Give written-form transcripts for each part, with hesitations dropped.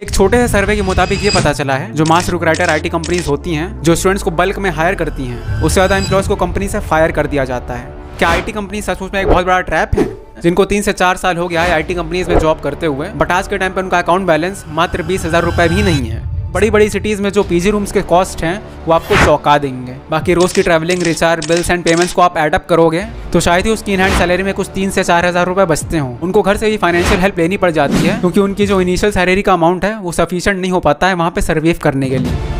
एक छोटे से सर्वे के मुताबिक ये पता चला है जो मास रिक्रूटर आईटी कंपनीज होती हैं जो स्टूडेंट्स को बल्क में हायर करती हैं उससे ज़्यादा एम्प्लॉयज़ को कंपनी से फायर कर दिया जाता है। क्या आईटी कंपनी सचमुच में एक बहुत बड़ा ट्रैप है? जिनको 3 से 4 साल हो गया है आईटी कंपनीज में जॉब करते हुए, बट आज के टाइम पर उनका अकाउंट बैलेंस मात्र 20,000 रुपये भी नहीं है। बड़ी बड़ी सिटीज़ में जो पीजी रूम्स के कॉस्ट हैं वो आपको चौंका देंगे। बाकी रोज़ की travelling, recharge, bills and payments को आप एडअप करोगे तो शायद ही उसकी इन हैंड सैलरी में कुछ 3 से 4,000 रुपये बचते हों। उनको घर से भी फाइनेंशियल हेल्प लेनी पड़ जाती है क्योंकि उनकी जो इनिशियल सैलरी का अमाउंट है वो सफिशिएंट नहीं हो पाता है वहाँ पे सर्वाइव करने के लिए।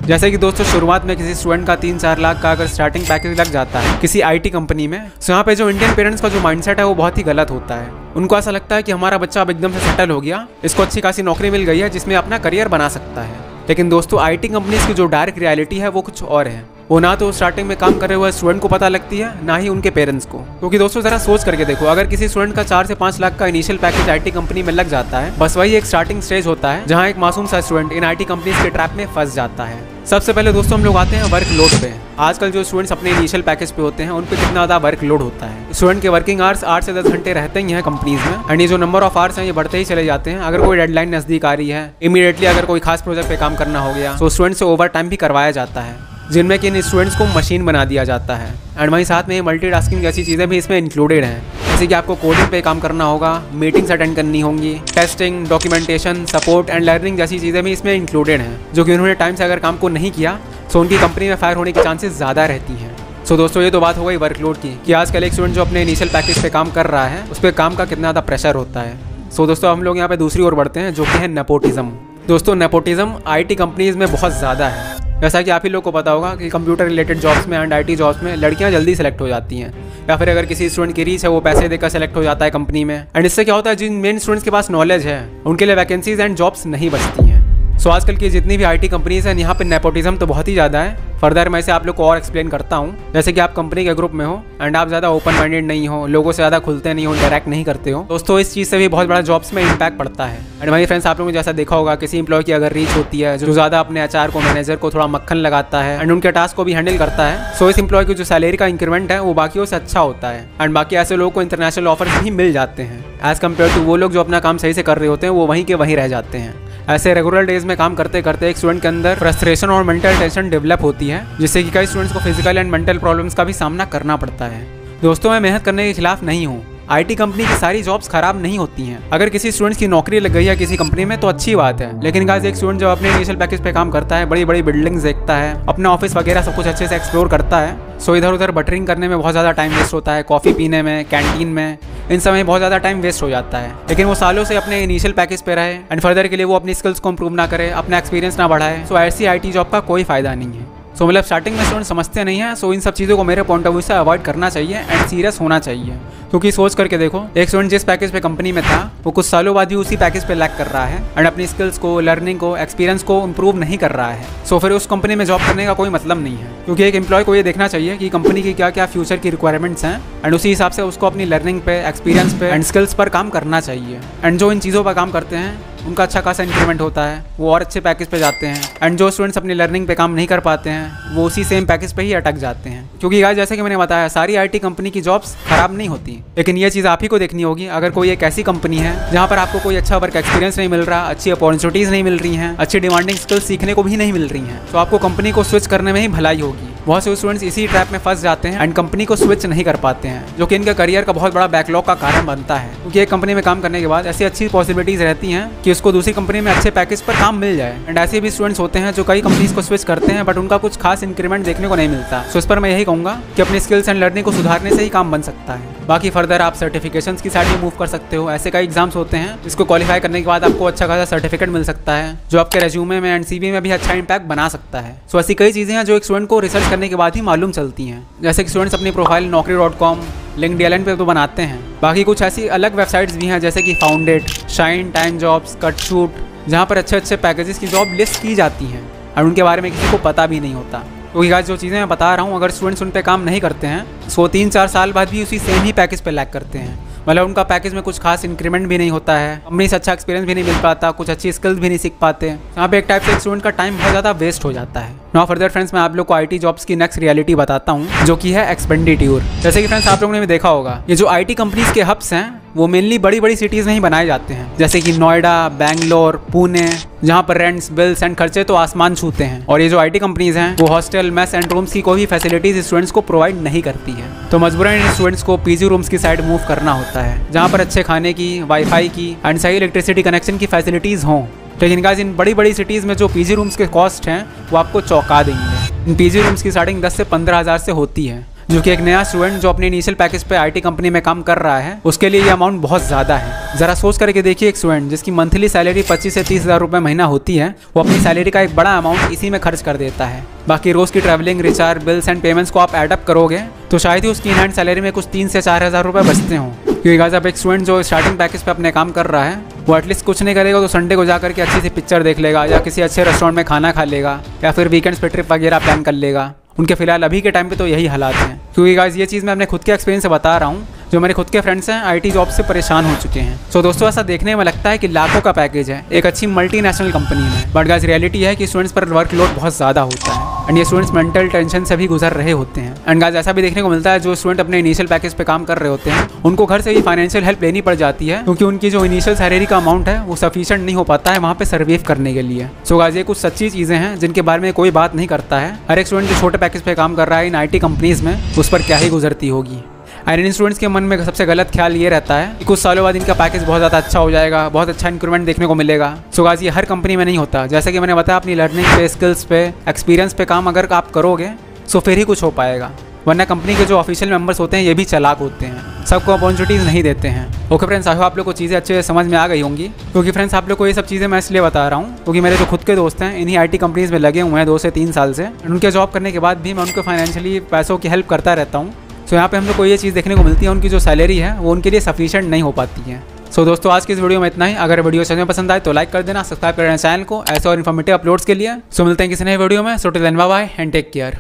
जैसे कि दोस्तों शुरुआत में किसी स्टूडेंट का 3-4 लाख का अगर स्टार्टिंग पैकेज लग जाता है किसी आईटी कंपनी में, तो यहाँ पे जो इंडियन पेरेंट्स का जो माइंडसेट है वो बहुत ही गलत होता है। उनको ऐसा लगता है कि हमारा बच्चा अब एकदम से सेटल हो गया, इसको अच्छी खासी नौकरी मिल गई है जिसमें अपना करियर बना सकता है। लेकिन दोस्तों आईटी कंपनीज की जो डायरेक्ट रियलिटी है वो कुछ और है। वो ना तो स्टार्टिंग में काम कर रहे हुए स्टूडेंट को पता लगती है ना ही उनके पेरेंट्स को। क्योंकि दोस्तों जरा सोच करके देखो, अगर किसी स्टूडेंट का 4 से 5 लाख का इनिशियल पैकेज आईटी कंपनी में लग जाता है, बस वही एक स्टार्टिंग स्टेज होता है जहाँ एक मासूम सा स्टूडेंट इन आईटी कंपनीज के ट्रैप में फंस जाता है। सबसे पहले दोस्तों हम लोग आते हैं वर्कलोड पे। आजकल जो स्टूडेंट्स अपने इनिशियल पैकेज पे होते हैं उन पे कितना ज़्यादा वर्कलोड होता है। स्टूडेंट के वर्किंग आवर्स 8 से 10 घंटे रहते ही हैं कंपनीज में, एंड ये जो नंबर ऑफ आवर्स हैं ये बढ़ते ही चले जाते हैं। अगर कोई डेडलाइन नज़दीक आ रही है, इमीडिएटली अगर कोई खास प्रोजेक्ट पे काम करना हो गया तो स्टूडेंट से ओवर टाइम भी करवाया जाता है, जिनमें कि इन स्टूडेंट्स को मशीन बना दिया जाता है। एंड वहीं साथ में मल्टीटास्किंग जैसी चीज़ें भी इसमें इंक्लूडेड हैं, जैसे कि आपको कोडिंग पे काम करना होगा, मीटिंग्स अटेंड करनी होंगी, testing, documentation, support and learning जैसी चीज़ें भी इसमें इंक्लूडेड हैं, जो कि उन्होंने टाइम से अगर काम को नहीं किया तो उनकी कंपनी में फायर होने की चांसेस ज़्यादा रहती हैं। सो दोस्तों ये तो बात हो गई वर्कलोड की कि आजकल एक स्टूडेंट जो अपने इनिशियल पैकेज पे काम कर रहा है उस पर काम का कितना ज़्यादा प्रेशर होता है। सो दोस्तों हम लोग यहाँ पे दूसरी ओर बढ़ते हैं जो कि है नेपोटिज्म। दोस्तों नेपोटिज्म आईटी कंपनीज में बहुत ज़्यादा है। जैसा कि आप ही लोग को पता होगा कि कंप्यूटर रिलेटेड जॉब्स में एंड आईटी जॉब्स में लड़कियां जल्दी सेलेक्ट हो जाती हैं, या फिर अगर किसी स्टूडेंट की रीच है वो पैसे देकर सेलेक्ट हो जाता है कंपनी में। एंड इससे क्या होता है, जिन मेन स्टूडेंट्स के पास नॉलेज है उनके लिए वैकेंसीज एंड जॉब्स नहीं बचती हैं। सो आजकल की जितनी भी आईटी कंपनीज हैं यहाँ पे नेपोटिज्म तो बहुत ही ज़्यादा है। फर्दर मैं इसे आप लोग को और एक्सप्लेन करता हूँ। जैसे कि आप कंपनी के ग्रुप में हो एंड आप ज़्यादा ओपन माइंडेड नहीं हो, लोगों से ज़्यादा खुलते नहीं हो, इंटरैक्ट नहीं करते हो, दोस्तों इस चीज़ से भी बहुत बड़ा जॉब्स में इम्पैक्ट पड़ता है। एंड भाई फ्रेंड्स, आप लोगों ने जैसा देखा होगा किसी इंप्लॉय की अगर रीच होती है जो ज़्यादा अपने एचआर को, मैनेजर को थोड़ा मक्खन लगाता है एंड उनके टास्क को भी हैंडल करता है, सो इस इंप्लॉय की जो सैलरी का इंक्रीमेंट है वो बाकियों से अच्छा होता है। एंड बाकी ऐसे लोगों को इंटरनेशनल ऑफर्स भी मिल जाते हैं एज कम्पेयर टू वो लोग जो अपना काम सही से कर रहे होते हैं, वो वहीं के वहीं रह जाते हैं। ऐसे रेगुलर डेज में काम करते करते एक स्टूडेंट के अंदर फ्रस्ट्रेशन और मेंटल टेंशन डेवलप होती है, जिससे कि कई स्टूडेंट्स को फिजिकल एंड मेंटल प्रॉब्लम्स का भी सामना करना पड़ता है। दोस्तों मैं मेहनत करने के खिलाफ नहीं हूँ, आईटी कंपनी की सारी जॉब्स खराब नहीं होती हैं। अगर किसी स्टूडेंट्स की नौकरी लग गई है किसी कंपनी में तो अच्छी बात है, लेकिन गाइस एक स्टूडेंट जब अपने इनिशियल पैकेज पे काम करता है, बड़ी बड़ी बिल्डिंग्स देखता है, अपना ऑफिस वगैरह सब कुछ अच्छे से एक्सप्लोर करता है, सो इधर उधर बटरिंग करने में बहुत ज़्यादा टाइम वेस्ट होता है, कॉफ़ी पीने में, कैंटीन में, इन समय बहुत ज़्यादा टाइम वेस्ट हो जाता है। लेकिन वो सालों से अपने इनिशियल पैकेज पे रहे एंड फर्दर के लिए वो अपनी स्किल्स को इंप्रूव ना करे, अपना एक्सपीरियंस ना बढ़ाए, सो ऐसी आईटी जॉब का कोई फायदा नहीं है। सो मतलब स्टार्टिंग में स्टूडेंट समझते नहीं है, सो इन सब चीज़ों को मेरे पॉइंट ऑफ व्यू से अवॉइड करना चाहिए एंड सीरियस होना चाहिए। क्योंकि सोच करके देखो, एक स्टूडेंट जिस पैकेज पे कंपनी में था वो कुछ सालों बाद भी उसी पैकेज पे लैक कर रहा है एंड अपनी स्किल्स को, लर्निंग को, एक्सपीरियंस को इंप्रूव नहीं कर रहा है। सो फिर उस कंपनी में जॉब करने का कोई मतलब नहीं है, क्योंकि एक एम्प्लॉय को ये देखना चाहिए कि कंपनी की क्या क्या फ्यूचर की रिक्वायरमेंट्स हैं एंड उसी हिसाब से उसको अपनी लर्निंग पे, एक्सपीरियंस पे एंड स्किल्स पर काम करना चाहिए। एंड जो इन चीज़ों पर काम करते हैं उनका अच्छा खासा इंक्रीमेंट होता है, वो और अच्छे पैकेज पे जाते हैं। एंड जो स्टूडेंट्स अपनी लर्निंग पे काम नहीं कर पाते हैं वो उसी सेम पैकेज पे ही अटक जाते हैं। क्योंकि गाइस जैसे कि मैंने बताया, सारी आईटी कंपनी की जॉब्स खराब नहीं होती, लेकिन ये चीज़ आप ही को देखनी होगी। अगर कोई एक ऐसी कंपनी है जहाँ पर आपको कोई अच्छा वर्क एक्सपीरियंस नहीं मिल रहा, अच्छी अपॉर्चुनिटीज़ नहीं मिल रही हैं, अच्छी डिमांडिंग स्किल्स सीखने को भी नहीं मिल रही हैं, तो आपको कंपनी को स्विच करने में ही भलाई होगी। बहुत से स्टूडेंट्स इसी ट्रैप में फंस जाते हैं एंड कंपनी को स्विच नहीं कर पाते हैं, जो कि इनके करियर का बहुत बड़ा बैकलॉग का कारण बनता है। क्योंकि एक कंपनी में काम करने के बाद ऐसी अच्छी पॉसिबिलिटीज़ रहती हैं कि उसको दूसरी कंपनी में अच्छे पैकेज पर काम मिल जाए। एंड ऐसे भी स्टूडेंट्स होते हैं जो कई कंपनीज को स्विच करते हैं बट उनका कुछ खास इंक्रीमेंट देखने को नहीं मिलता। सो इस पर मैं यही कहूँगा कि अपनी स्किल्स एंड लर्निंग को सुधारने से ही काम बन सकता है। बाकी फर्दर आप सर्टिफिकेशंस की साइड में मूव कर सकते हो। ऐसे कई एग्जाम्स होते हैं जिसको क्वालिफाई करने के बाद आपको अच्छा खासा सर्टिफिकेट मिल सकता है, जो आपके रेज्यूमे में एंड सीवी में भी अच्छा इंपैक्ट बना सकता है। सो ऐसी कई चीज़ें हैं जो एक स्टूडेंट को रिसर्च करने के बाद ही मालूम चलती हैं। जैसे कि स्टूडेंट्स अपनी प्रोफाइल naukri.com, लिंक्डइन पे तो बनाते हैं, बाकी कुछ ऐसी अलग वेबसाइट्स भी हैं जैसे कि फाउंडेड, शाइन, टाइम जॉब्स, कटशूट, जहाँ पर अच्छे अच्छे पैकेजेस की जॉब लिस्ट की जाती हैं और उनके बारे में किसी को पता भी नहीं होता। क्योंकि गाइस जो चीज़ें मैं बता रहा हूँ, अगर स्टूडेंट्स उन पर काम नहीं करते हैं सो 3-4 साल बाद भी उसी सेम ही पैकेज पे लैक करते हैं। मतलब उनका पैकेज में कुछ खास इंक्रीमेंट भी नहीं होता है, कंपनी से अच्छा एक्सपीरियंस भी नहीं मिल पाता, कुछ अच्छी स्किल्स भी नहीं सीख पाते। यहाँ पे एक टाइप से स्टूडेंट का टाइम बहुत ज़्यादा वेस्ट हो जाता है। नाउ फर्दर फ्रेंड्स, मैं आप लोग को आईटी जॉब्स की नेक्स्ट रियलिटी बताता हूँ, जो कि है एक्सपेंडिट्यूर। जैसे कि फ्रेंड्स आप लोगों ने भी देखा होगा, ये जो आईटी कंपनीज के हब्स हैं वो मेनली बड़ी बड़ी सिटीज़ में ही बनाए जाते हैं, जैसे कि नोएडा, बेंगलोर, पुणे, जहाँ पर रेंट्स, बिल्स एंड खर्चे तो आसमान छूते हैं। और ये जो IT कंपनीज हैं वो हॉस्टल, मेस एंड रूम्स की कोई भी फैसिलिटीज स्टूडेंट्स को प्रोवाइड नहीं करती है। तो मजबूरन इन स्टूडेंट्स को PG रूम्स की साइड मूव करना होता है, जहाँ पर अच्छे खाने की, वाईफाई की एंड सही इलेक्ट्रिसिटी कनेक्शन की फैसिलिटीज़ हों। लेकिन गाइस इन बड़ी बड़ी सिटीज़ में जो PG रूम्स के कॉस्ट हैं वो आपको चौंका देंगे। इन PG रूम्स की स्टार्टिंग 10 से 15 हज़ार से होती है, जो कि एक नया स्टूडेंट जो अपने इनिशियल पैकेज पे IT कंपनी में काम कर रहा है उसके लिए ये अमाउंट बहुत ज़्यादा है। ज़रा सोच करके देखिए, एक स्टूडेंट जिसकी मंथली सैलरी 25 से 30 हज़ार रुपये महीना होती है वो अपनी सैलरी का एक बड़ा अमाउंट इसी में खर्च कर देता है। बाकी रोज़ की travelling, recharge, bills and payments को आप एडअप करोगे तो शायद ही उसकी इन हैंड सैलरी में कुछ 3 से 4 हज़ार रुपये बचते हों। क्योंकि गाइस अब एक स्टूडेंट जो स्टार्टिंग पैकेज पे अपने काम कर रहा है वो एटलीस्ट कुछ नहीं करेगा तो संडे को जाकर के अच्छी सी पिक्चर देख लेगा, या किसी अच्छे रेस्टोरेंट में खाना खा लेगा, या फिर वीकेंड्स पे ट्रिप वगैरह प्लान कर लेगा। उनके फिलहाल अभी के टाइम पे तो यही हालात हैं। क्योंकि गाइस ये चीज़ मैं अपने खुद के एक्सपीरियंस से बता रहा हूँ, जो मेरे खुद के फ्रेंड्स हैं IT जॉब से परेशान हो चुके हैं। सो दोस्तों ऐसा देखने में लगता है कि लाखों का पैकेज है एक अच्छी मल्टीनेशनल कंपनी में, बट गाइस रियलिटी है कि स्टूडेंट्स पर वर्कलोड बहुत ज़्यादा होता है एंड ये स्टूडेंट्स मेंटल टेंशन से भी गुजर रहे होते हैं। एंड गाइस ऐसा भी देखने को मिलता है जो स्टूडेंट अपने इनिशियल पैकेज पे काम कर रहे होते हैं उनको घर से ही फाइनेंशियल हेल्प लेनी पड़ जाती है, क्योंकि उनकी जो इनिशियल सैलरी का अमाउंट है वो सफिशिएंट नहीं हो पाता है वहाँ पे सर्वाइव करने के लिए। सो गाइस ये कुछ सच्ची चीज़ें हैं जिनके बारे में कोई बात नहीं करता है। हर एक स्टूडेंट जो छोटे पैकेज पे काम कर रहा है इन IT कंपनीज में उस पर क्या ही गुजरती होगी। एंड इन स्टूडेंट्स के मन में सबसे गलत ख्याल ये रहता है कि कुछ सालों बाद इनका पैकेज बहुत ज़्यादा अच्छा हो जाएगा, बहुत अच्छा इंक्रीमेंट देखने को मिलेगा। सो गाइस ये हर कंपनी में नहीं होता। जैसे कि मैंने बताया, अपनी लर्निंग पे, स्किल्स पे, एक्सपीरियंस पे काम अगर आप करोगे सो फिर ही कुछ हो पाएगा, वरना कंपनी के जो ऑफिशियल मेंबर्स होते हैं ये भी चालाक होते हैं, सबको अपॉर्चुनिटीज़ नहीं देते हैं। ओके फ्रेंड्स, आई होप आप लोग को चीज़ें अच्छे से समझ में आ गई होंगी। क्योंकि फ्रेंड्स आप लोग को ये सब चीज़ें मैं इसलिए बता रहा हूँ क्योंकि मेरे जो खुद के दोस्त हैं इन्हीं IT कंपनीज़ में लगे हुए हैं 2 से 3 साल से। उनके जॉब करने के बाद भी मैं उनको फाइनेंशियली पैसों की हेल्प करता रहता हूँ। सो यहाँ पे हम लोग को ये चीज़ देखने को मिलती है उनकी जो सैलरी है वो उनके लिए सफिशिएंट नहीं हो पाती है। सो दोस्तों आज की इस वीडियो में इतना ही। अगर वीडियो सच में पसंद आए तो लाइक कर देना, सब्सक्राइब कर देना चैनल को ऐसे और इन्फॉर्मेटिव अपलोड्स के लिए। सो मिलते हैं किसी नए वीडियो में। So till then bye bye and take care.